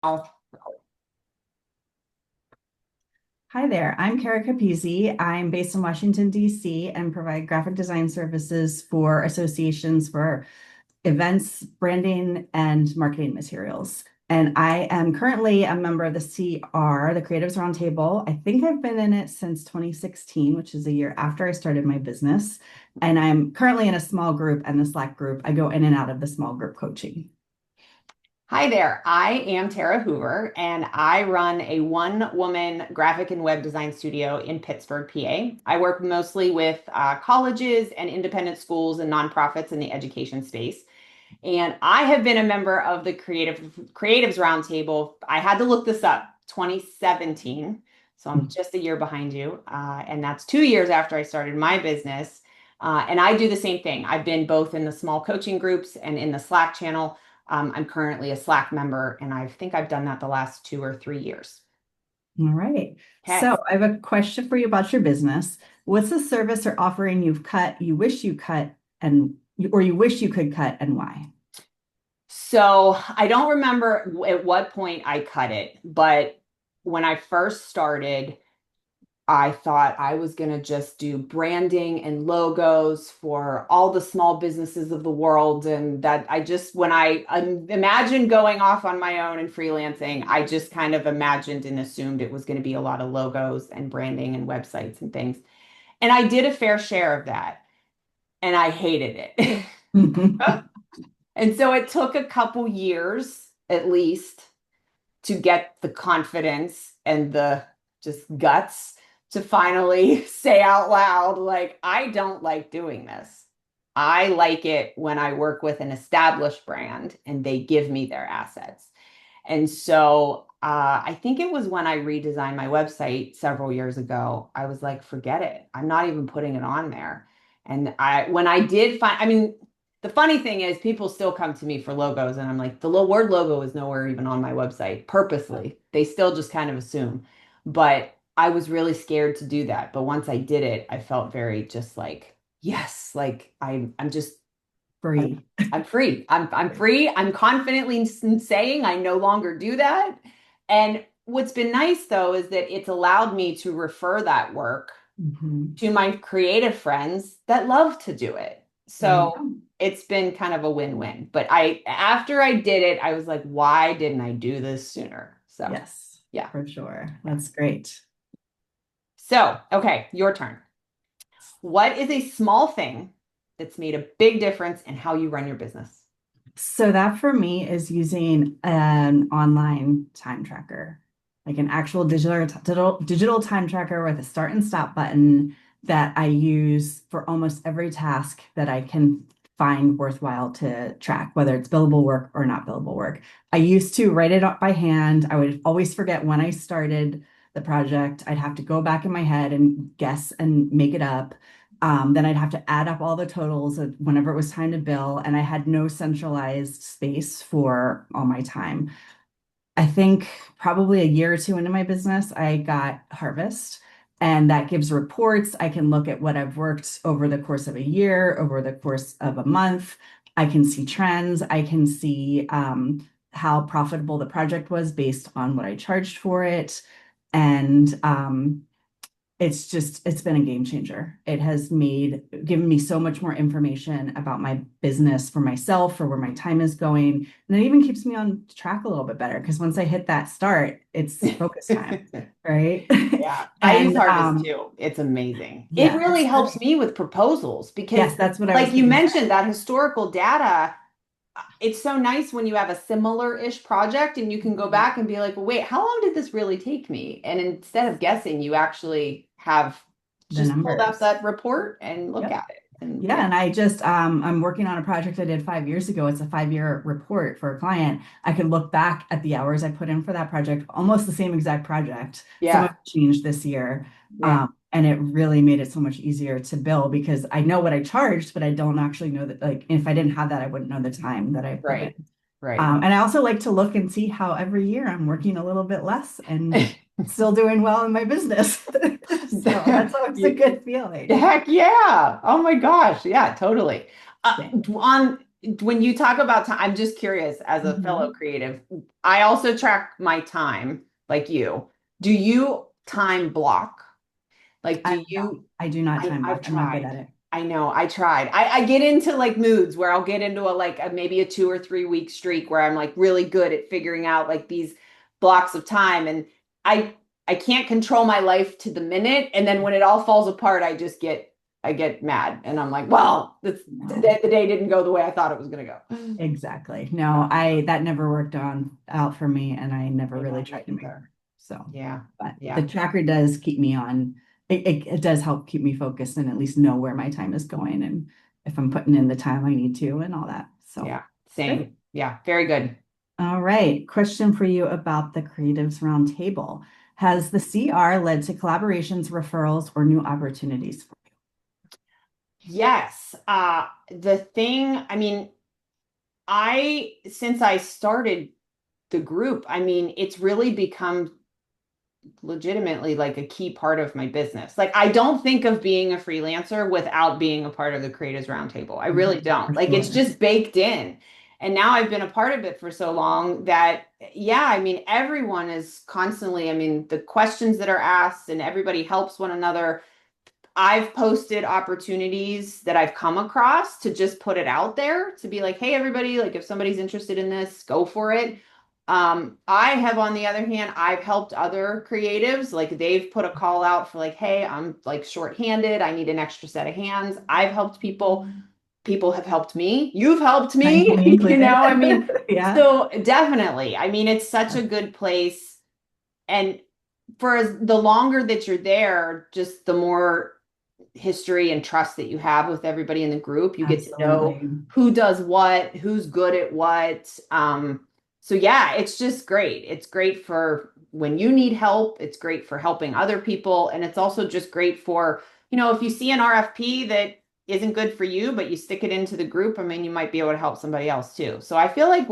Oh, Hi there, I'm CARA. I'm based in Washington, D.C., and provide graphic design services for associations for events, branding, and marketing materials. And I am currently a member of the CR, the Creatives Roundtable. I think I've been in it since 2016, which is a year after I started my business. And I'm currently in a small group and the Slack group. I go in and out of the small group coaching. Hi there. I am Tara Hoover, and I run a one-woman graphic and web design studio in Pittsburgh, PA. I work mostly with colleges and independent schools and nonprofits in the education space. And I have been a member of the Creatives Roundtable. I had to look this up, 2017. So I'm just a year behind you. And that's 2 years after I started my business. And I do the same thing. I've been both in the small coaching groups and in the Slack channel. I'm currently a Slack member, and I think I've done that the last 2 or 3 years. All right. Okay. So I have a question for you about your business. What's the service or offering you've cut, you wish you cut, and or you wish you could cut, and why? So I don't remember at what point I cut it, but when I first started, I thought I was going to just do branding and logos for all the small businesses of the world. And that I just, when I imagined going off on my own and freelancing, I just kind of imagined and assumed it was going to be a lot of logos and branding and websites and things. And I did a fair share of that, and I hated it. And so it took a couple years at least to get the confidence and the just guts to finally say out loud, like, I don't like doing this. I like it when I work with an established brand and they give me their assets. And so I think it was when I redesigned my website several years ago, I was like, forget it. I'm not even putting it on there. And when I did find, I mean, the funny thing is people still come to me for logos and I'm like, the word logo is nowhere even on my website purposely. They still just kind of assume. But I was really scared to do that. But once I did it, I felt very just like, yes, like I'm just I'm, Free. I'm free. I'm free. I'm confidently saying I no longer do that. And what's been nice though is that it's allowed me to refer that work Mhm. to my creative friends that love to do it. There you So go. it's been kind of a win-win. But after I did it, I was like, why didn't I do this sooner? So Yes, yeah, for sure. yeah. That's great. So, okay, your turn. What is a small thing that's made a big difference in how you run your business? So that for me is using an online time tracker, like an actual digital time tracker with a start and stop button that I use for almost every task that I can find worthwhile to track, whether it's billable work or not billable work. I used to write it up by hand. I would always forget when I started the project. I'd have to go back in my head and guess and make it up. Then I'd have to add up all the totals whenever it was time to bill, and I had no centralized space for all my time. I think probably a year or two into my business, I got Harvest, and that gives reports. I can look at what I've worked over the course of a year, over the course of a month. I can see trends. I can see how profitable the project was based on what I charged for it. And it's been a game changer. It has given me so much more information about my business for myself, for where my time is going. And it even keeps me on track a little bit better because once I hit that start, it's focus time, right? Yeah, I use And Harvest too. It's amazing. It yeah, really it's helps great. me with proposals because, Yes, that's what I was like you getting at. mentioned, that historical data, it's so nice when you have a similar-ish project and you can go back and be like, well, wait, how long did this really take me? And instead of guessing, you actually have The just pulled out numbers. that report and look Yep. at it. And Yeah, yeah, and I'm working on a project I did 5 years ago. It's a 5-year report for a client. I could look back at the hours I put in for that project, almost the same exact project. Some of yeah, it changed this year. yeah, And it really made it so much easier to bill because I know what I charged, but I don't actually know that, like, if I didn't have that, I wouldn't know the time that I put in. right, right. And I also like to look and see how every year I'm working a little bit less and still doing well in my business. So that's always a You- good feeling. Heck yeah. Oh my gosh. Yeah, totally. Uh, Yeah. on when you talk about time, I'm just curious as a fellow Mhm. creative. I also track my time like you. Do you time block? Like, I do don't. you? I do not time I've block. I'm not good tried. at it. I know, I tried. I get into like moods where I'll get into a like maybe a 2 or 3 week streak where I'm like really good at figuring out like these blocks of time, and I I can't control my life to the minute, and then when it all falls apart, I get mad, and I'm like, well, No. the day didn't go the way I thought it was gonna go. Exactly. No, So, I that never worked on out for me and I never I really know, me tried to make it. either. So, Yeah, but the yeah, tracker does keep me on. It does help keep me focused and at least know where my time is going and if I'm putting in the time I need to and all that. So, yeah. great. Same. Yeah, very good. All right. Question for you about the Creatives Roundtable. Has the CR led to collaborations, referrals, or new opportunities? Yes. The thing, I mean, since I started the group, I mean, it's really become legitimately like a key part of my business. Like, I don't think of being a freelancer without being a part of the Creators Roundtable. I really Mhm, for don't. Like, it's sure. just baked in. And now I've been a part of it for so long that, yeah, I mean, everyone is constantly, I mean, the questions that are asked and everybody helps one another. I've posted opportunities that I've come across to just put it out there to be like, hey, everybody, like if somebody's interested in this, go for it. I have, on the other hand, I've helped other creatives, like they've put a call out for like, hey, I'm like shorthanded, I need an extra set of hands. I've helped people, people have helped me. You've helped And me, me included. I mean, Yeah, so definitely. I mean, it's such a good place. And the longer that you're there, just the more history and trust that you have with everybody in the group. You get to know absolutely. who does what, who's good at what. So yeah, it's just great. It's great for when you need help. It's great for helping other people. And it's also just great for, if you see an RFP that isn't good for you, but you stick it into the group, I mean, you might be able to help somebody else too. So I feel like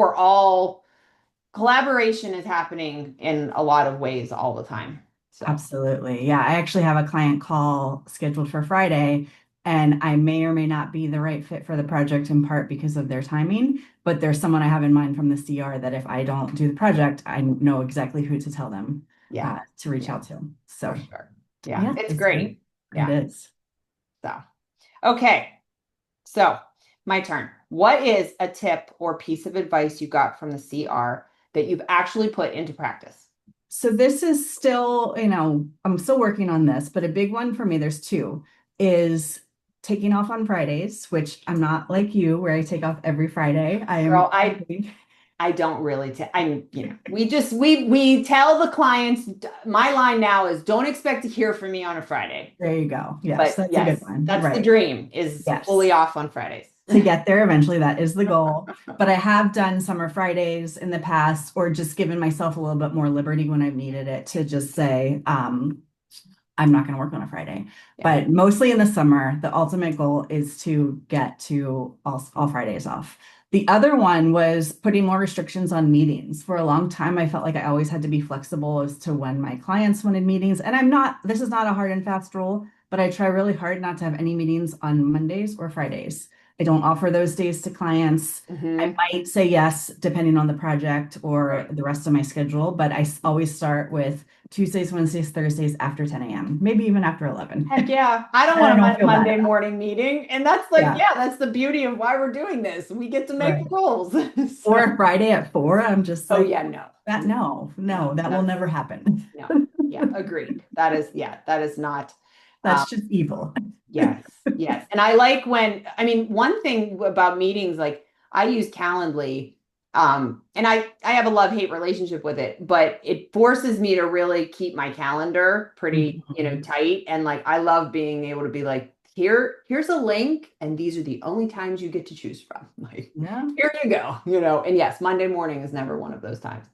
collaboration is happening in a lot of ways all the time. So Absolutely. Yeah, I actually have a client call scheduled for Friday, and I may or may not be the right fit for the project in part because of their timing, but there's someone I have in mind from the CR that if I don't do the project, I know exactly who to tell them yeah, to reach yeah, out to. for So, sure. Yeah, yeah, it's it's great. great. It Yeah. is. So, okay. So, my turn. What is a tip or piece of advice you got from the CR that you've actually put into practice? So this is still, I'm still working on this, but a big one for me, there's two, is taking off on Fridays, which I'm not like you, where I take off every Friday. I Girl, am I don't really I'm, we tell the clients my line now is don't expect to hear from me on a Friday. there you go. Yes, But that's a good yes, one. that's the Right. dream is fully Yes. off on Fridays. To get there eventually, that is the goal. But I have done summer Fridays in the past, or just given myself a little bit more liberty when I've needed it to just say, I'm not going to work on a Friday. Yeah. But mostly in the summer, the ultimate goal is to get to all Fridays off. The other one was putting more restrictions on meetings. For a long time, I felt like I always had to be flexible as to when my clients wanted meetings. And this is not a hard and fast rule, but I try really hard not to have any meetings on Mondays or Fridays. I don't offer those days to clients. I Hmm. might say yes, depending on the project or Right. the rest of my schedule, but always start with Tuesdays, Wednesdays, Thursdays after 10 a.m., maybe even after 11. Heck yeah. I don't And want I a don't feel bad Monday about morning meeting. And that's it. like, Yeah, yeah, that's the beauty of why we're doing this. We get to make the right. rules. Or So, a Friday at 4, I'm just oh like, yeah, no. no, No, that will that's never happen. no. Yeah, agreed. That is, yeah, that is not. Um, That's just evil. yes, yes. And I like when, I mean, one thing about meetings, like I use Calendly, and I have a love-hate relationship with it, but it forces me to really keep my calendar pretty, Mhm. tight. And like I love being able to be like, here's a link, and these are the only times you get to choose from. Like, Yeah. here you go, and yes, Monday morning is never one of those times.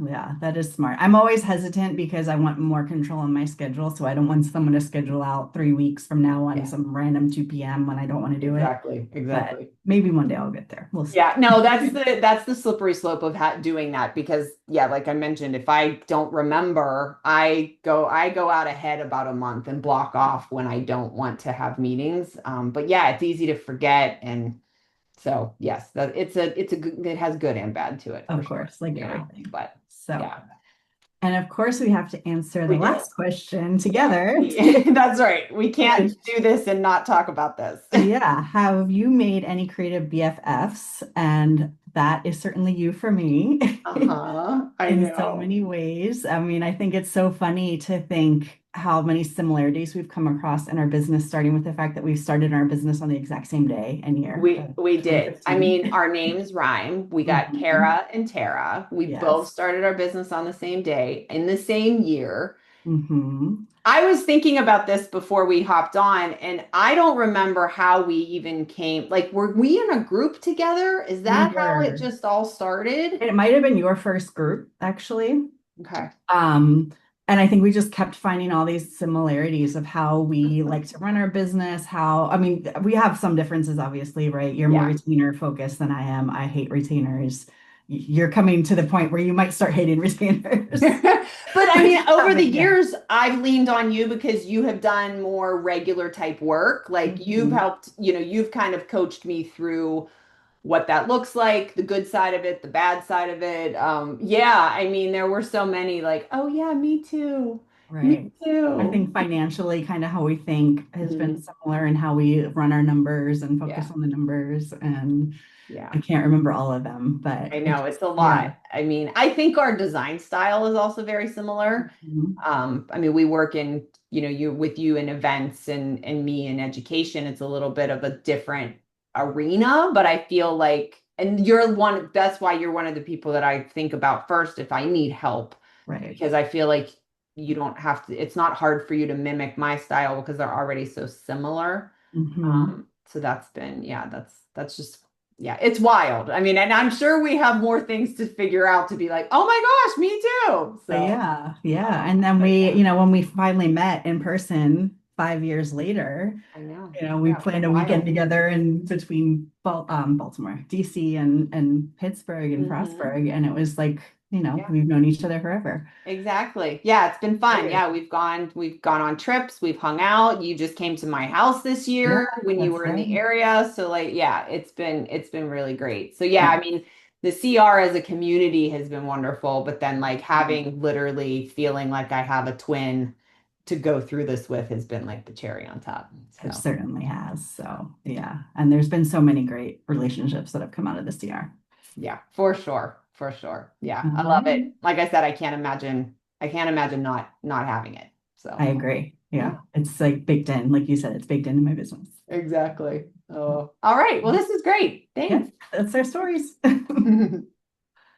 Yeah, that is smart. I'm always hesitant because I want more control on my schedule. So I don't want someone to schedule out 3 weeks from now on Yeah, some random 2 p.m. when I don't want to do it. exactly, But exactly. maybe one day I'll get there. We'll see. Yeah, no, that's the slippery slope of doing that because yeah, like I mentioned, if I don't remember, I go out ahead about a month and block off when I don't want to have meetings. But yeah, it's easy to forget, and So yes, that it has good and bad to it for Of sure, course, like everything. but So, yeah, and of course, we have to answer the we do. last question together. That's right. We can't Which, do this and not talk about this. yeah, have you made any creative BFFs? And that is certainly you for me Uh-huh. I in so know. many ways. I mean, I think it's so funny to think how many similarities we've come across in our business, starting with the fact that we started our business on the exact same day and year of We did. I 2015. mean, our names rhyme. We got Mhm. Kara and Tara. We both Yes. started our business on the same day in the same year. Hmm. I was thinking about this before we hopped on, and I don't remember how we even came. Like, were we in a group together? Is We that how it were. just all started? It might have been your first group, actually. Okay. Um, and I think we just kept finding all these similarities of how we like to run our business, how, I mean, we have some differences, obviously, right? You're more Yeah. retainer focused than I am. I hate retainers. You're coming to the point where you might start hating retainers, But I which mean, over the haven't yet. years, I've leaned on you because you have done more regular type work. Like you've Mhm. helped, you've kind of coached me through what that looks like, the good side of it, the bad side of it. Yeah, I mean, there were so many like, oh yeah, me too. Me Right. I too. think financially, kind of how we think has been Mhm. similar in how we run our numbers and focus Yeah, on the numbers. And yeah. I can't remember all of them, but I it know just, it's a yeah. lot. I mean, I think our design style is also very similar. Mhm. I mean, we work in, you in events and me in education. It's a little bit of a different arena, but I feel like, and that's why you're one of the people that I think about first if I need help, Right. because I feel like you don't have to, it's not hard for you to mimic my style because they're already so similar. Hmm. So that's been, yeah, that's just, yeah, it's wild. I mean, and I'm sure we have more things to figure out to be like, oh my gosh, me too. So, Yeah, yeah. And then but we, yeah, when we finally met in person 5 years later, I know. we Yeah, it was planned a weekend wild. together in between Baltimore, DC, and Pittsburgh and Hmm. Frostburg. And it was like, Yeah. we've known each other forever. Exactly. Yeah, it's been fun. Great. Yeah, we've gone on trips, we've hung out. You just came to my house this Yeah, year when you that's were in right. the area. So like, yeah, it's been really great. So yeah, Yeah. I mean, the CR as a community has been wonderful, but then like Mhm. having literally feeling like I have a twin to go through this with has been like the cherry on top. It So certainly has. So, yeah. And there's been so many great relationships that have come out of this DR. yeah, for sure. For sure. Yeah, All I love right. it. Like I said, I can't imagine not having it. I So agree. yeah. Yeah. It's like baked in. Like you said, it's baked into my business. Exactly. Oh, all right. Well, this is great. Yeah, Thanks. that's our stories.